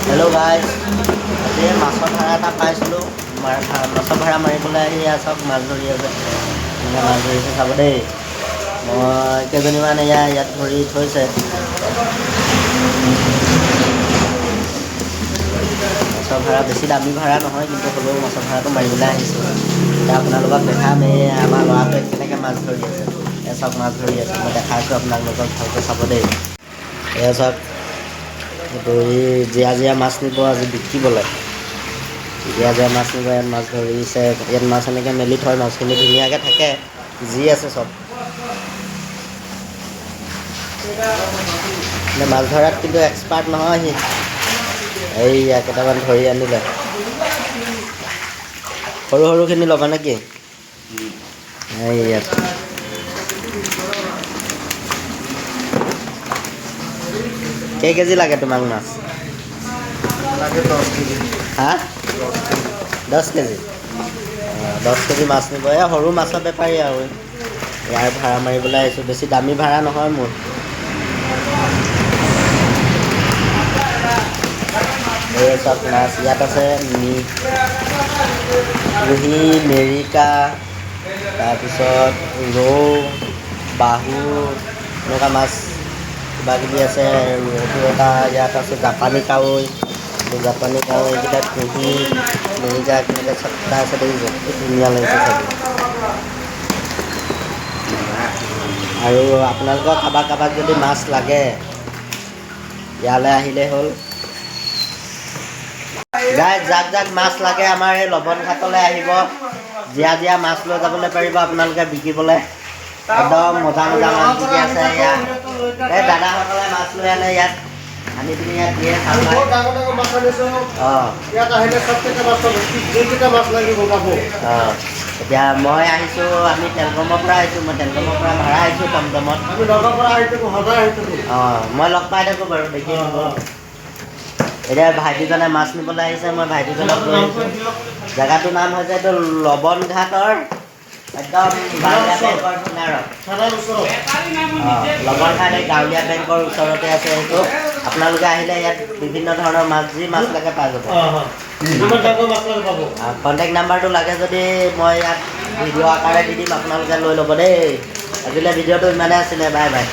Hello' guys, আজি মাছৰ ভাড়া এটা পাইছিলোঁ। মাছৰ ভাড়া মাৰিবলৈ আহি চব মাছ ধৰি আছে। মাছ ধৰিছে চাব দেই। মই কেইজনীমান ইয়াত ধৰি থৈছে। মাছৰ ভাড়া বেছি দামী ভাড়া নহয়, কিন্তু হ'লেও মাছৰ ভাড়াটো মাৰিবলৈ আহিছোঁ। এতিয়া আপোনালোকক দেখাম আমাৰ ল'ৰাটোৱে কেনেকৈ মাছ ধৰি আছে। চব মাছ ধৰি আছে, মই দেখাইছোঁ আপোনালোকক, ভালকৈ চাব দেই। চাওক, এইটো জীয়া মাছ নিব আজি বিকিবলৈ। জীয়া মাছ নিব, ইয়াত মাছ ধৰিছে। ইয়াত মাছ এনেকৈ মেলি থয়, মাছখিনি ধুনীয়াকৈ থাকে, যি আছে চব। মাছ ধৰাত কিন্তু এক্সপাৰ্ট নহয় সি। এইয়া কেইটামান ধৰি আনিলে। সৰু সৰুখিনি ল'বা নেকি? এইয়া কেই কেজি লাগে তোমাক মাছ? লাগে 10 কেজি। হা? 10 কেজি? 10 কেজি মাছ নিব। এই সৰু মাছৰ বেপাৰী আৰু ইয়াৰ ভাড়া মাৰিবলৈ আহিছোঁ। বেছি দামী ভাড়া নহয় মোৰ। এই চব মাছ ইয়াত আছে। কুহি, মেৰিকা, তাৰপিছত ৰৌ, বাহু, এনেকুৱা মাছ কিবাকিবি আছে। এইটো এটা ইয়াত আছে জাপানী কাৱৈ। জাপানী কাৱৈ, এইকেইটা কুহি, মেৰিকা, কেনেকৈ চবটা আছে দেখিছে? কি ধুনীয়া লাগিছে চাব। আৰু আপোনালোকৰ কাৰোবাক যদি মাছ লাগে, ইয়ালৈ আহিলেই হ'ল। যাক মাছ লাগে আমাৰ এই লবন ঘাটলৈ আহিব। জীয়া মাছ লৈ যাবলৈ পাৰিব আপোনালোকে বিকিবলৈ। একদম মজা মাছ বিকি আছে ইয়াত। এই দাদাসকলে মাছ লৈ আনে ইয়াত, আনি পিনি ইয়াত দিয়ে। এতিয়া মই আহিছোঁ, আমি টেলকমৰ পৰা আহিছোঁ। মই টেলকমৰ পৰা ভাড়া আহিছোঁ টমটমত। মই লগ পাই থাকোঁ বাৰু, দেখি থাকোঁ। এতিয়া ভাইটিজনে মাছ নিবলৈ আহিছে, মই ভাইটিজনক লৈ আহিছোঁ। জেগাটোৰ নাম হৈছে এইটো লবন ঘাটৰ একদম গাঁৱলীয়া বেংকৰ কিনাৰত। লবন ঘাট এই গাঁৱলীয়া বেংকৰ ওচৰতে আছে সেইটো। আপোনালোকে আহিলে ইয়াত বিভিন্ন ধৰণৰ মাছ, যি মাছ লাগে পাই যাব। কণ্টেক্ট নাম্বাৰটো লাগে যদি মই ইয়াত ভিডিঅ' আকাৰে দি দিম, আপোনালোকে লৈ ল'ব দেই। আজিলৈ ভিডিঅ'টো ইমানে আছিলে। Bye bye.